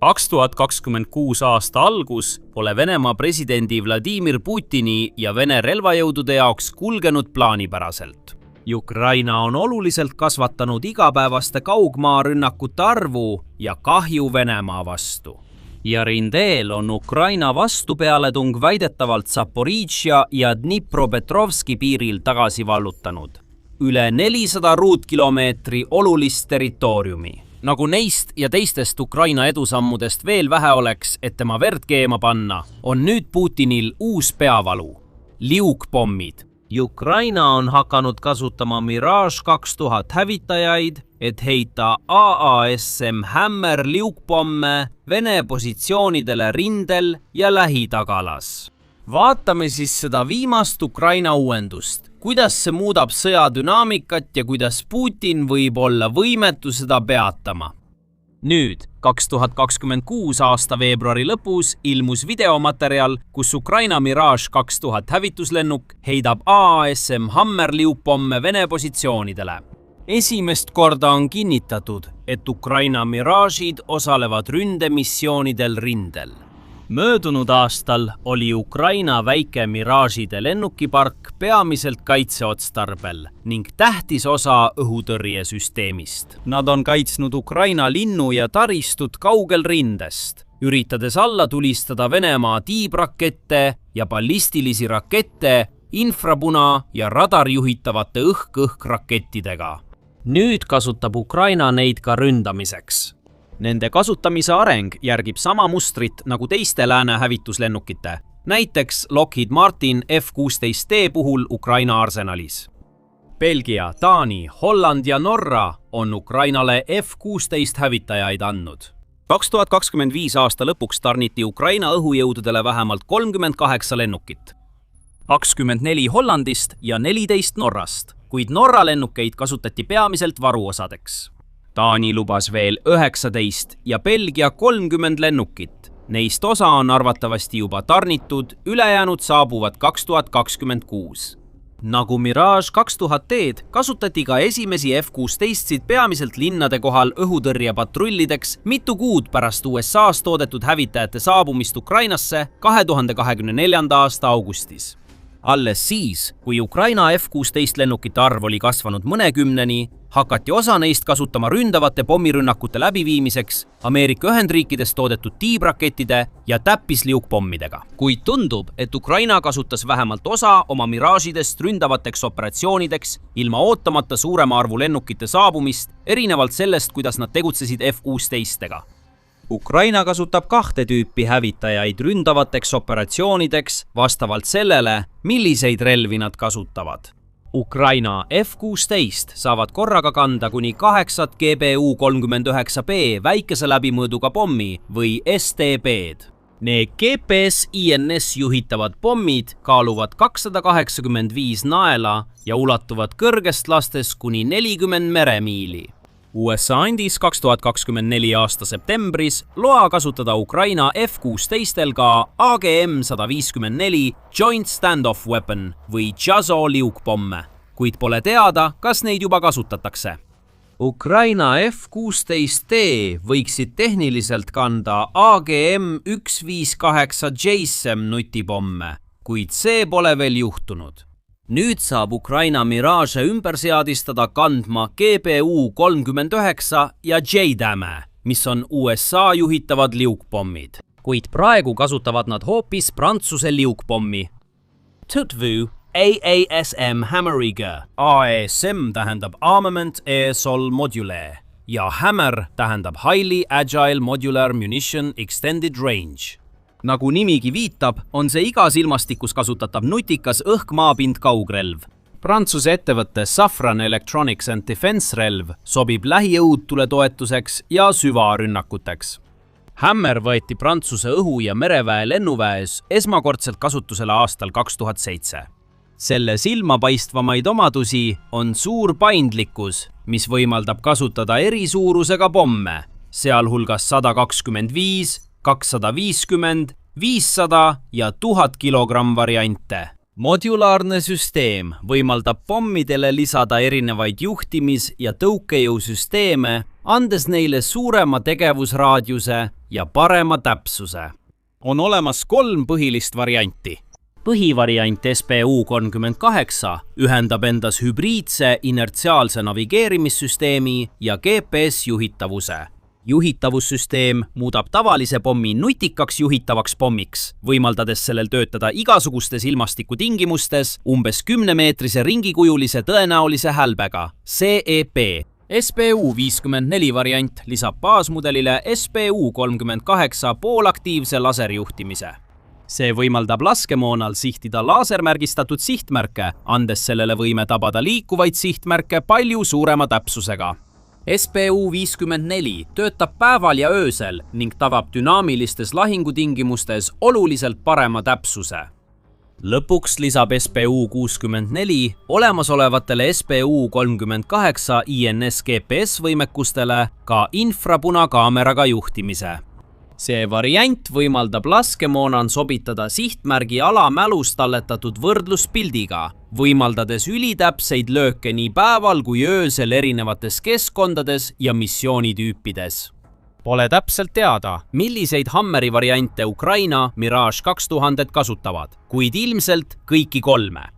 2026 aasta algus pole Venemaa presidendi Vladimir Putini ja Vene relvajõudude jaoks kulgenud plaanipäraselt. Ukraina on oluliselt kasvatanud igapäevaste kaugmaarünnakute arvu ja kahju Venemaa vastu. Ja rindeel on Ukraina vastupealetung väidetavalt Zaporižžja ja Dnipropetrovski piiril tagasi vallutanud. Üle 400 ruutkilomeetri olulist territooriumi. Nagu neist ja teistest Ukraina edusammudest veel vähe oleks, et tema verd keema panna, on nüüd Putinil uus peavalu. Liugpommid. Ukraina on hakanud kasutama Mirage 2000 hävitajaid, et heita AASM Hammer liugpomme Vene positsioonidele rindel ja lähitagalas. Vaatame siis seda viimast Ukraina uuendust. Kuidas see muudab sõja dünaamikat ja kuidas Putin võib olla võimetu seda peatama. Nüüd, 2026 aasta veebruari lõpus ilmus videomaterjal, kus Ukraina Mirage 2000 hävituslennuk heidab AASM Hammer liugpomme Vene positsioonidele. Esimest korda on kinnitatud, et Ukraina Mirage'id osalevad ründemissioonidel rindel. Möödunud aastal oli Ukraina väike Mirage'ide lennukipark peamiselt kaitseotstarbel ning tähtis osa õhutõrjesüsteemist. Nad on kaitsnud Ukraina linnu ja taristut kaugel rindest, üritades alla tulistada Venemaa tiibrakette ja ballistilisi rakette infrapuna- ja radarjuhitavate õhk-õhk-rakettidega. Nüüd kasutab Ukraina neid ka ründamiseks. Nende kasutamise areng järgib sama mustrit nagu teiste lääne hävituslennukite, näiteks Lockheed Martin F-16D puhul Ukraina arsenalis. Belgia, Taani, Holland ja Norra on Ukrainale F-16 hävitajaid andnud. 2025 aasta lõpuks tarniti Ukraina õhujõududele vähemalt 38 lennukit. 24 Hollandist ja 14 Norrast, kuid Norra lennukeid kasutati peamiselt varuosadeks. Taani lubas veel 19 ja Belgia 30 lennukit. Neist osa on arvatavasti juba tarnitud, ülejäänud saabuvad 2026. Nagu Mirage 2000D kasutati ka esimesi F-16-sid peamiselt linnade kohal õhutõrjepatrullideks mitu kuud pärast USA's toodetud hävitajate saabumist Ukrainasse 2024. aasta augustis. Alles siis, kui Ukraina F-16 lennukite arv oli kasvanud mõnekümneni, hakati osa neist kasutama ründavate pommirünnakute läbiviimiseks Ameerika Ühendriikides toodetud tiibrakettide ja täppisliugpommidega. Kuid tundub, et Ukraina kasutas vähemalt osa oma Mirage'idest ründavateks operatsioonideks ilma ootamata suurema arvu lennukite saabumist, erinevalt sellest, kuidas nad tegutsesid F-16-dega. Ukraina kasutab kahte tüüpi hävitajaid ründavateks operatsioonideks vastavalt sellele, milliseid relvi nad kasutavad. Ukraina F-16 saavad korraga kanda kuni 8 GBU-39B väikese läbimõõduga pommi või STB-d. Need GPS-INS juhitavad pommid kaaluvad 285 naela ja ulatuvad kõrgest lastes kuni 40 meremiili. USA andis 2024 aasta septembris loa kasutada Ukraina F-16-tel ka AGM-154 Joint Standoff Weapon või JASO liugpomme, kuid pole teada, kas neid juba kasutatakse. Ukraina F-16D võiksid tehniliselt kanda AGM-158 JSON nutipomme, kuid see pole veel juhtunud. Nüüd saab Ukraina Mirage ümber seadistada kandma GBU-39 ja JDAM, mis on USA juhitavad liugpommid. Kuid praegu kasutavad nad hoopis Prantsuse liugpommi. Tutvu AASM Hammeriga. AASM tähendab Armament Air-Sol Module ja Hammer tähendab Highly Agile Modular Munition Extended Range. Nagu nimigi viitab, on see igas ilmastikus kasutatav nutikas õhk-maapind kaugrelv. Prantsuse ettevõtte Safran Electronics and Defense relv sobib lähiõudtule toetuseks ja süvarünnakuteks. Hammer võeti Prantsuse õhu- ja mereväe lennuväes esmakordselt kasutusele aastal 2007. Selle silmapaistvamaid omadusi on suur paindlikkus, mis võimaldab kasutada eri suurusega pomme, sealhulgas 125, 250, 500 ja 1000 kilogramm variante. Modulaarne süsteem võimaldab pommidele lisada erinevaid juhtimis- ja tõukejõusüsteeme, andes neile suurema tegevusraadiuse ja parema täpsuse. On olemas 3 põhilist varianti. Põhivariant SPU-38 ühendab endas hübriidse inertsiaalse navigeerimissüsteemi ja GPS-juhitavuse. Juhitavussüsteem muudab tavalise pommi nutikaks juhitavaks pommiks, võimaldades sellel töötada igasugustes ilmastikutingimustes umbes 10-meetrise ringikujulise tõenäolise hälbega, CEP. SPU-54 variant lisab baasmudelile SPU-38 poolaktiivse laserjuhtimise. See võimaldab laskemoonal sihtida laasermärgistatud sihtmärke, andes sellele võime tabada liikuvaid sihtmärke palju suurema täpsusega. SPU-54 töötab päeval ja öösel ning tabab dünaamilistes lahingutingimustes oluliselt parema täpsuse. Lõpuks lisab SPU-64 olemasolevatele SPU-38 INS GPS-võimekustele ka infrapunakaameraga juhtimise. See variant võimaldab laskemoonal sobitada sihtmärgi alamälus talletatud võrdluspildiga, võimaldades ülitäpseid lööke nii päeval kui öösel erinevates keskkondades ja missioonitüüpides. Pole täpselt teada, milliseid Hammeri variante Ukraina Mirage 2000 kasutavad, kuid ilmselt kõiki 3.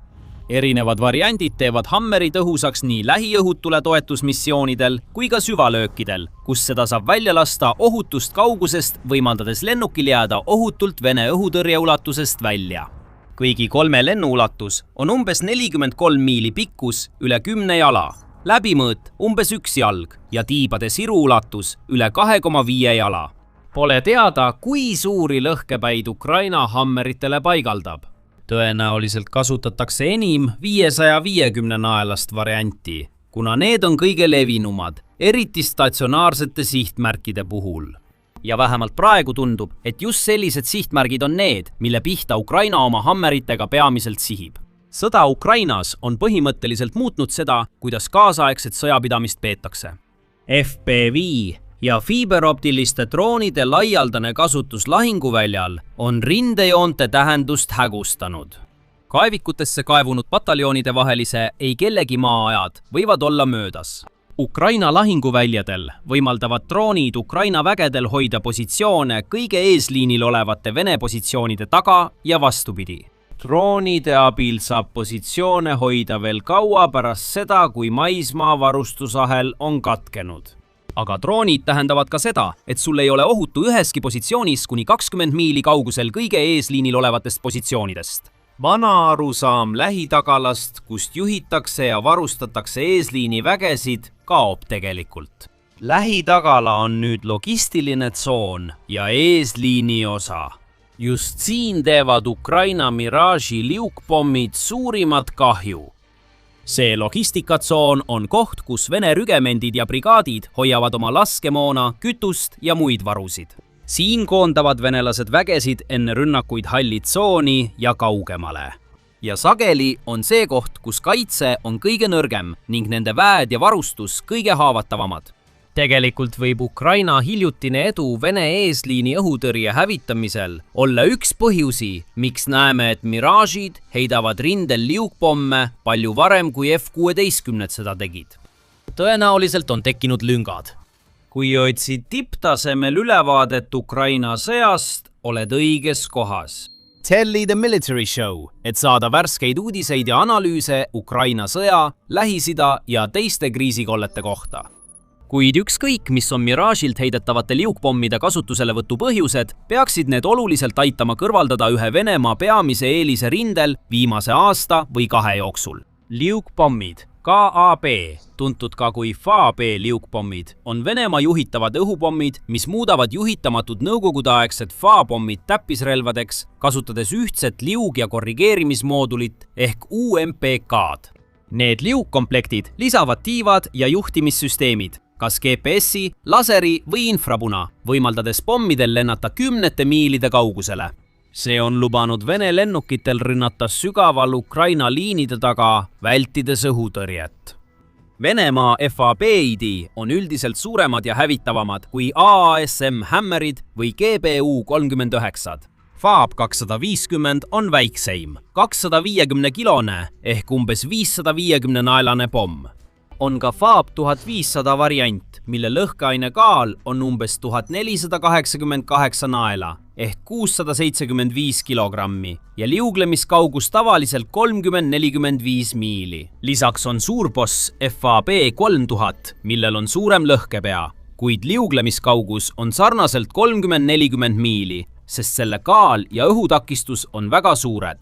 Erinevad variandid teevad Hammeri tõhusaks nii lähiõhutule toetusmissioonidel kui ka süvalöökidel, kus seda saab välja lasta ohutust kaugusest, võimaldades lennukil jääda ohutult Vene õhutõrje ulatusest välja. Kõigi 3 lennuulatus on umbes 43 miili pikkus, üle 10 jala, läbimõõt umbes 1 jalg ja tiibade siruulatus üle 2,5 jala. Pole teada, kui suuri lõhkepäid Ukraina Hammeritele paigaldab. Tõenäoliselt kasutatakse enim 550 naelast varianti, kuna need on kõige levinumad, eriti statsionaarsete sihtmärkide puhul. Ja vähemalt praegu tundub, et just sellised sihtmärgid on need, mille pihta Ukraina oma Hammeritega peamiselt sihib. Sõda Ukrainas on põhimõtteliselt muutnud seda, kuidas kaasaegset sõjapidamist peetakse. FPV ja fiiberoptiliste droonide laialdane kasutus lahinguväljal on rindejoonte tähendust hägustanud. Kaevikutesse kaevunud pataljoonide vahelise ei kellegi maaajad võivad olla möödas. Ukraina lahinguväljadel võimaldavad droonid Ukraina vägedel hoida positsioone kõige eesliinil olevate Vene positsioonide taga ja vastupidi. Droonide abil saab positsioone hoida veel kaua pärast seda, kui maismaa varustusahel on katkenud. Aga droonid tähendavad ka seda, et sul ei ole ohutu üheski positsioonis kuni 20 miili kaugusel kõige eesliinil olevatest positsioonidest. Vana arusaam lähitagalast, kust juhitakse ja varustatakse eesliini vägesid, kaob tegelikult. Lähitagala on nüüd logistiline tsoon ja eesliini osa. Just siin teevad Ukraina Mirage'i liukpommid suurimat kahju. See logistikatsoon on koht, kus Vene rügemendid ja brigaadid hoiavad oma laskemoona, kütust ja muid varusid. Siin koondavad venelased vägesid enne rünnakuid halli tsooni ja kaugemale. Ja sageli on see koht, kus kaitse on kõige nõrgem ning nende väed ja varustus kõige haavatavamad. Tegelikult võib Ukraina hiljutine edu Vene eesliini õhutõrje hävitamisel olla üks põhjusi, miks näeme, et Mirage'id heidavad rindel liukpomme palju varem kui F-16 seda tegid. Tõenäoliselt on tekkinud lüngad. Kui otsid tipptasemel ülevaadet Ukraina sõjast, oled õiges kohas. Telli the Military Show, et saada värskeid uudiseid ja analüüse Ukraina sõja, Lähis-Ida ja teiste kriisikollete kohta. Kuid ükskõik, mis on Mirage'ilt heidetavate liukpommide kasutuselevõtu põhjused, peaksid need oluliselt aitama kõrvaldada ühe Venemaa peamise eelise rindel viimase aasta või 2 jooksul. Liukpommid, KAB, tuntud ka kui FAB liukpommid, on Venemaa juhitavad õhupommid, mis muudavad juhitamatud nõukogudeaegsed FA-pommid täppisrelvadeks, kasutades ühtset liug- ja korrigeerimismoodulit ehk UMPK-d. Need liugkomplektid lisavad tiivad ja juhtimissüsteemid, kas GPS-i, laseri või infrapuna, võimaldades pommidel lennata 10 miilide kaugusele. See on lubanud Vene lennukitel rünnata sügaval Ukraina liinide taga, vältides õhutõrjet. Venemaa FAB-ID on üldiselt suuremad ja hävitavamad kui AASM Hammerid või GBU-39. FAB 250 on väikseim, 250-kilone ehk umbes 550-naelane pomm. On ka FAB 1500 variant, mille lõhkeaine kaal on umbes 1488 naela ehk 675 kilogrammi ja liuglemiskaugus tavaliselt 30-45 miili. Lisaks on suurboss FAB 3000, millel on suurem lõhkepea, kuid liuglemiskaugus on sarnaselt 30-40 miili, sest selle kaal ja õhutakistus on väga suured.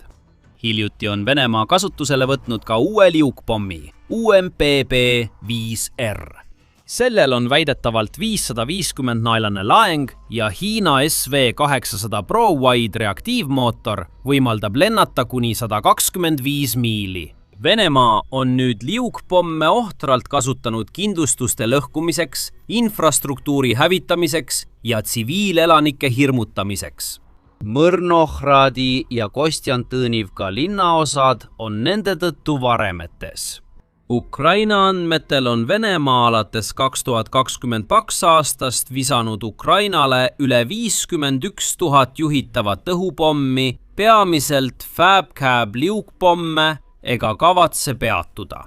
Hiljuti on Venemaa kasutusele võtnud ka uue liukpommi, UMPB-5R. Sellel on väidetavalt 550 naelane laeng ja Hiina SV800 Pro-Wide reaktiivmootor võimaldab lennata kuni 125 miili. Venemaa on nüüd liukpomme ohtralt kasutanud kindlustuste lõhkumiseks, infrastruktuuri hävitamiseks ja tsiviilelanike hirmutamiseks. Mõrnohradi ja Kostjantõnivka linnaosad on nende tõttu varemetes. Ukraina andmetel on Venemaa alates 2022 aastast visanud Ukrainale üle 51 000 juhitavat õhupommi, peamiselt FAB-CAB liukpomme ega kavatse peatuda.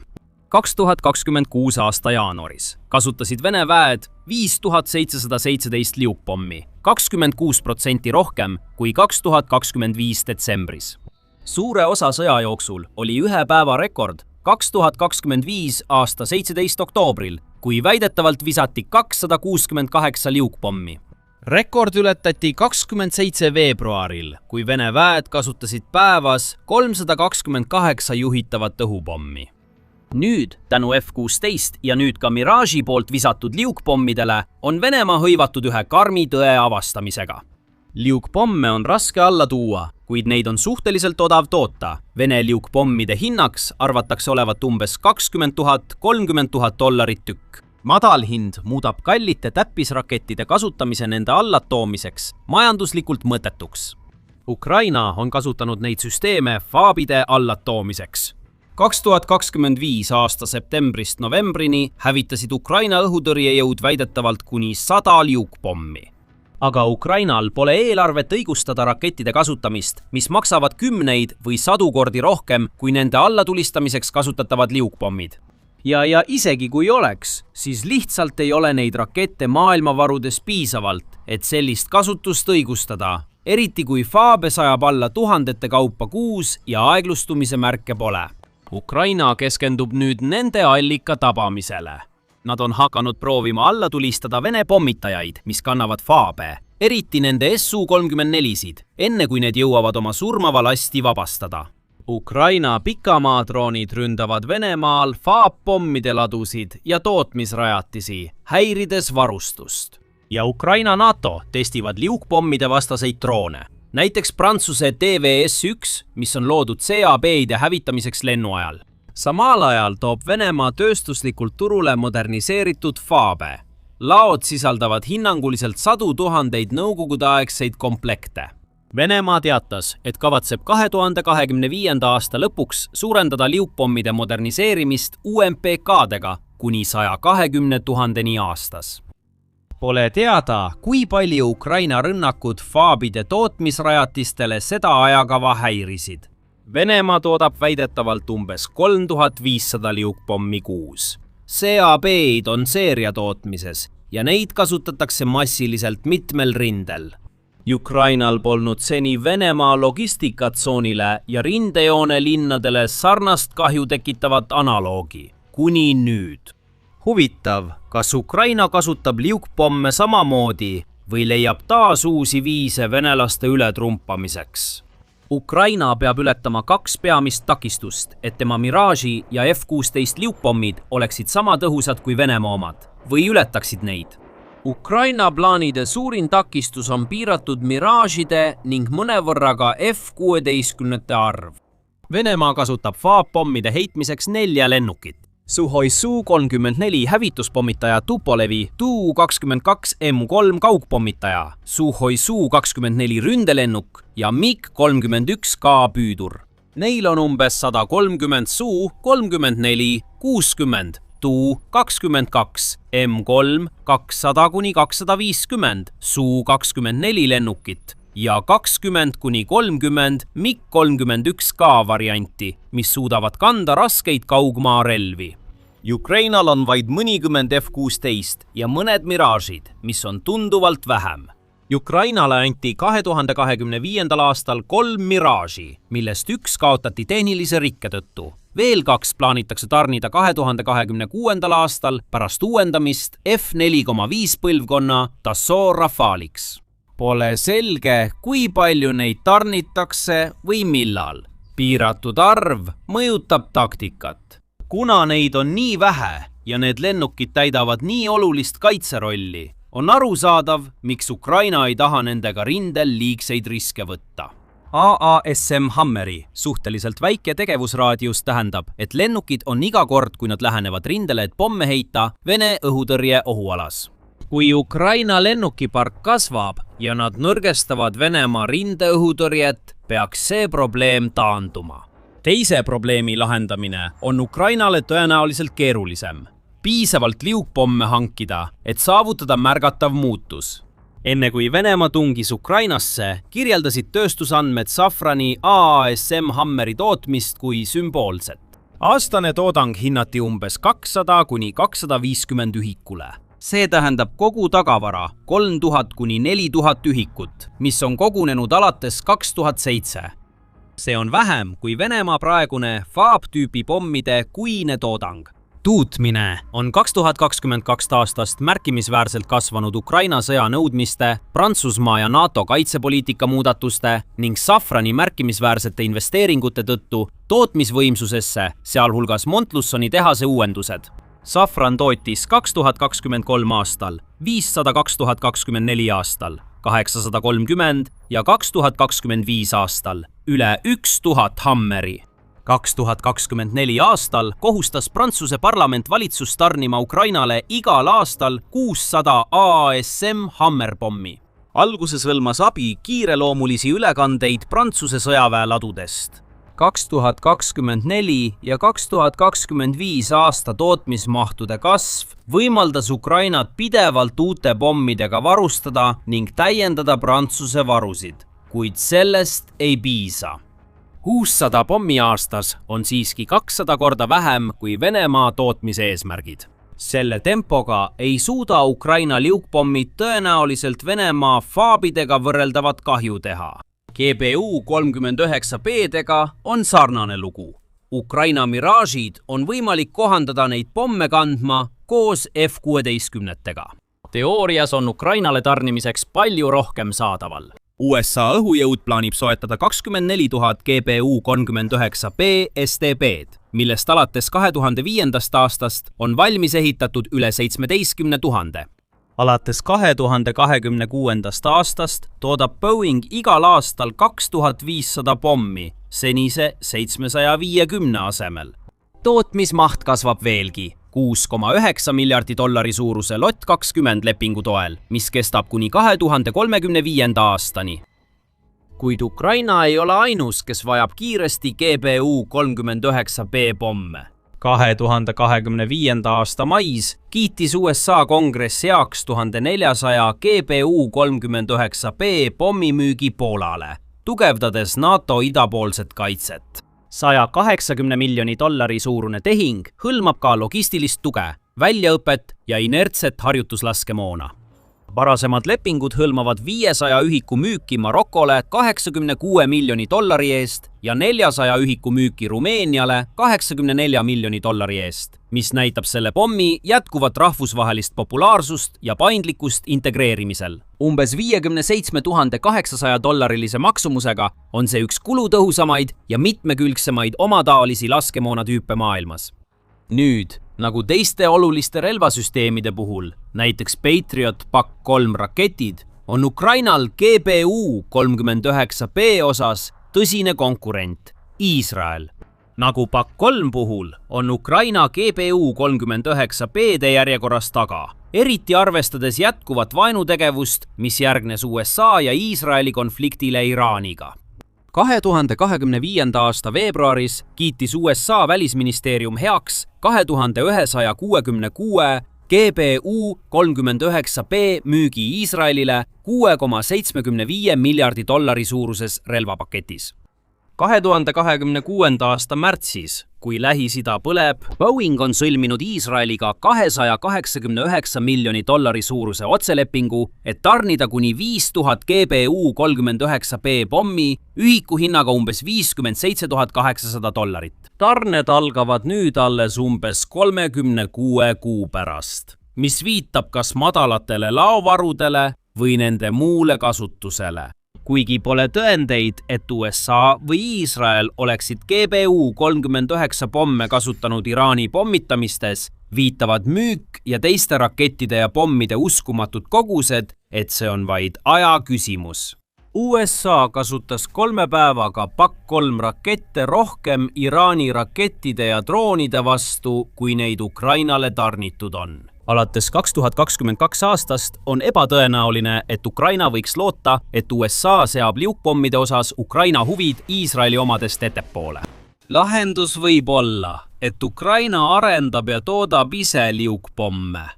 2026 aasta jaanuaris kasutasid Vene väed 5717 liukpommi, 26% rohkem kui 2025 detsembris. Suure osa sõja jooksul oli ühe päeva rekord 2025 aasta 17 oktoobril, kui väidetavalt visati 268 liukpommi. Rekord ületati 27 veebruaril, kui Vene väed kasutasid päevas 328 juhitavat õhupommi. Nüüd, tänu F-16 ja nüüd ka Mirage'i poolt visatud liukpommidele, on Venemaa hõivatud ühe karmi tõe avastamisega. Liukpomme on raske alla tuua, kuid neid on suhteliselt odav toota. Vene liukpommide hinnaks arvatakse olevat umbes 20 000–30 000 dollarit tükk. Madal hind muudab kallite täppisrakettide kasutamise nende allatoomiseks majanduslikult mõttetuks. Ukraina on kasutanud neid süsteeme FAB-ide allatoomiseks. 2025 aasta septembrist novembrini hävitasid Ukraina õhutõrjejõud väidetavalt kuni 100 liukpommi. Aga Ukrainal pole eelarvet õigustada rakettide kasutamist, mis maksavad kümneid või sadu kordi rohkem kui nende allatulistamiseks kasutatavad liukpommid. Ja isegi kui oleks, siis lihtsalt ei ole neid rakette maailmavarudes piisavalt, et sellist kasutust õigustada, eriti kui FAB sajab alla tuhandete kaupa kuus ja aeglustumise märke pole. Ukraina keskendub nüüd nende allika tabamisele. Nad on hakanud proovima alla tulistada Vene pommitajaid, mis kannavad FAB-e, eriti nende Su-34-sid, enne kui need jõuavad oma surmava lasti vabastada. Ukraina pikamaadroonid ründavad Venemaal FAB-pommide ladusid ja tootmisrajatisi, häirides varustust. Ja Ukraina NATO testivad liukpommide vastaseid droone. Näiteks Prantsuse TVS-1, mis on loodud CAB-ide hävitamiseks lennuajal. Samal ajal toob Venemaa tööstuslikult turule moderniseeritud FAB-e. Laod sisaldavad hinnanguliselt 100 000 nõukogudeaegseid komplekte. Venemaa teatas, et kavatseb 2025. aasta lõpuks suurendada liukpommide moderniseerimist UMPK-dega kuni 120 000 aastas. Pole teada, kui palju Ukraina rünnakud FAB-ide tootmisrajatistele seda ajakava häirisid. Venemaa toodab väidetavalt umbes 3500 liukpommi kuus. CAB-id on seeriatootmises ja neid kasutatakse massiliselt mitmel rindel. Ukrainal polnud seni Venemaa logistikatsoonile ja rindejoone linnadele sarnast kahju tekitavat analoogi, kuni nüüd. Huvitav, kas Ukraina kasutab liukpomme samamoodi või leiab taas uusi viise venelaste ületrumpamiseks? Ukraina peab ületama 2 peamist takistust, et tema Mirage'i ja F-16 liukpommid oleksid sama tõhusad kui Venemaa omad või ületaksid neid. Ukraina plaanide suurin takistus on piiratud Mirage'ide ning mõnevõrra ka F-16 arv. Venemaa kasutab FAB-pommide heitmiseks 4 lennukit. Suhoi Su-34 hävituspomitaja Tupolevi Tu-22 M3 kaugpommitaja, Suhoi Su-24 ründelennuk ja MiG-31K püüdur. Neil on umbes 130 Su-34, 60, Tu-22, M3, 200–250 Su-24 lennukit ja 20–30 MiG-31K varianti, mis suudavad kanda raskeid kaugmaarelvi. Ukrainal on vaid mõnikümmend F-16 ja mõned Mirage'id, mis on tunduvalt vähem. Ukrainale anti 2025. aastal 3 Mirage'i, millest üks kaotati tehnilise rikke tõttu. Veel 2 plaanitakse tarnida 2026. aastal pärast uuendamist F-4,5 põlvkonna Dassault Rafaliks. Pole selge, kui palju neid tarnitakse või millal. Piiratud arv mõjutab taktikat. Kuna neid on nii vähe ja need lennukid täidavad nii olulist kaitserolli, on arusaadav, miks Ukraina ei taha nendega rindel liigseid riske võtta. AASM Hammeri suhteliselt väike tegevusraadius tähendab, et lennukid on iga kord, kui nad lähenevad rindele, et pomme heita Vene õhutõrje ohualas. Kui Ukraina lennukipark kasvab ja nad nõrgestavad Venemaa rindeõhutõrjet, peaks see probleem taanduma. Teise probleemi lahendamine on Ukrainale tõenäoliselt keerulisem. Piisavalt liugpomme hankida, et saavutada märgatav muutus. Enne kui Venemaa tungis Ukrainasse, kirjeldasid tööstusandmed Safrani AASM Hammeri tootmist kui sümboolset. Aastane toodang hinnati umbes 200 kuni 250 ühikule. See tähendab kogu tagavara 3000 kuni 4000 ühikut, mis on kogunenud alates 2007. See on vähem kui Venemaa praegune FAB-tüüpi pommide kuine toodang. Tuutmine on 2022 aastast märkimisväärselt kasvanud Ukraina sõja nõudmiste, Prantsusmaa ja NATO kaitsepoliitika muudatuste ning Safrani märkimisväärsete investeeringute tõttu tootmisvõimsusesse, sealhulgas Montlussoni tehase uuendused. Safran tootis 2023 aastal, 500 2024 aastal, 830 ja 2025 aastal üle 1000 Hammeri. 2024 aastal kohustas Prantsuse parlament valitsust tarnima Ukrainale igal aastal 600 AASM Hammerpommi. Alguses hõlmas abi kiireloomulisi ülekandeid Prantsuse sõjaväeladudest. 2024 ja 2025 aasta tootmismahtude kasv võimaldas Ukrainat pidevalt uute pommidega varustada ning täiendada Prantsuse varusid, kuid sellest ei piisa. 600 pommi aastas on siiski 200 korda vähem kui Venemaa tootmise eesmärgid. Selle tempoga ei suuda Ukraina liugpommid tõenäoliselt Venemaa FAB-idega võrreldavat kahju teha. GBU-39B-dega on sarnane lugu. Ukraina Mirage'id on võimalik kohandada neid pomme kandma koos F-16-tega. Teoorias on Ukrainale tarnimiseks palju rohkem saadaval. USA õhujõud plaanib soetada 24 000 GBU-39B STB-d, millest alates 2005. aastast on valmis ehitatud üle 17 000. Alates 2026. aastast toodab Boeing igal aastal 2500 pommi senise 750 asemel. Tootmismaht kasvab veelgi. 6,9 miljardi dollari suuruse LOT 20 lepingu toel, mis kestab kuni 2035. aastani. Kuid Ukraina ei ole ainus, kes vajab kiiresti GBU-39B pomme. 2025. aasta mais kiitis USA kongress heaks 1400 GBU-39B pommimüügi Poolale, tugevdades NATO idapoolset kaitset. 180 miljoni dollari suurune tehing hõlmab ka logistilist tuge, väljaõpet ja inertset harjutuslaskemoona. Varasemad lepingud hõlmavad 500 ühiku müüki Marokole 86 miljoni dollari eest ja 400 ühiku müüki Rumeeniale 84 miljoni dollari eest, mis näitab selle pommi jätkuvat rahvusvahelist populaarsust ja paindlikkust integreerimisel. Umbes 57 800 dollarilise maksumusega on see üks kulutõhusamaid ja mitmekülgsemaid omataolisi laskemoonatüüpe maailmas. Nüüd, nagu teiste oluliste relvasüsteemide puhul, näiteks Patriot PAC-3 raketid, on Ukrainal GBU-39B osas tõsine konkurent, Iisrael. Nagu PAC-3 puhul on Ukraina GBU-39B-de järjekorras taga, eriti arvestades jätkuvat vaenutegevust, mis järgnes USA ja Iisraeli konfliktile Iraaniga. 2025. aasta veebruaris kiitis USA välisministeerium heaks 2166 GBU-39B müügi Iisraelile 6,75 miljardi dollari suuruses relvapaketis. 2026. aasta märtsis, kui Lähis-Ida põleb, Boeing on sõlminud Iisraeliga $289 miljoni suuruse otselepingu, et tarnida kuni 5000 GBU-39B pommi ühikuhinnaga umbes $57 800. Tarned algavad nüüd alles umbes 36 kuu pärast, mis viitab kas madalatele laovarudele või nende muule kasutusele. Kuigi pole tõendeid, et USA või Iisrael oleksid GBU-39 pomme kasutanud Iraani pommitamistes, viitavad müük ja teiste rakettide ja pommide uskumatud kogused, et see on vaid aja küsimus. USA kasutas 3 päevaga PAK-3 rakette rohkem Iraani rakettide ja droonide vastu, kui neid Ukrainale tarnitud on. Alates 2022 aastast on ebatõenäoline, et Ukraina võiks loota, et USA seab liukpommide osas Ukraina huvid Iisraeli omadest ettepoole. Lahendus võib olla, et Ukraina arendab ja toodab ise liukpomme.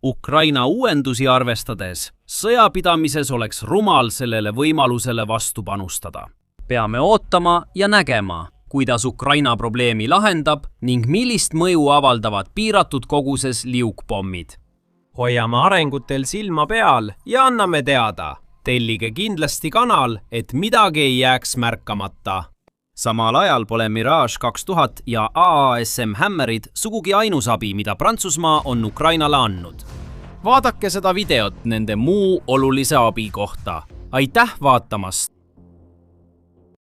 Ukraina uuendusi arvestades, sõjapidamises oleks rumal sellele võimalusele vastu panustada. Peame ootama ja nägema, kuidas Ukraina probleemi lahendab ning millist mõju avaldavad piiratud koguses liukpommid. Hoiame arengutel silma peal ja anname teada. Tellige kindlasti kanal, et midagi ei jääks märkamata. Samal ajal pole Mirage 2000 ja AASM Hammerid sugugi ainus abi, mida Prantsusmaa on Ukrainale andnud. Vaadake seda videot nende muu olulise abi kohta. Aitäh vaatamast!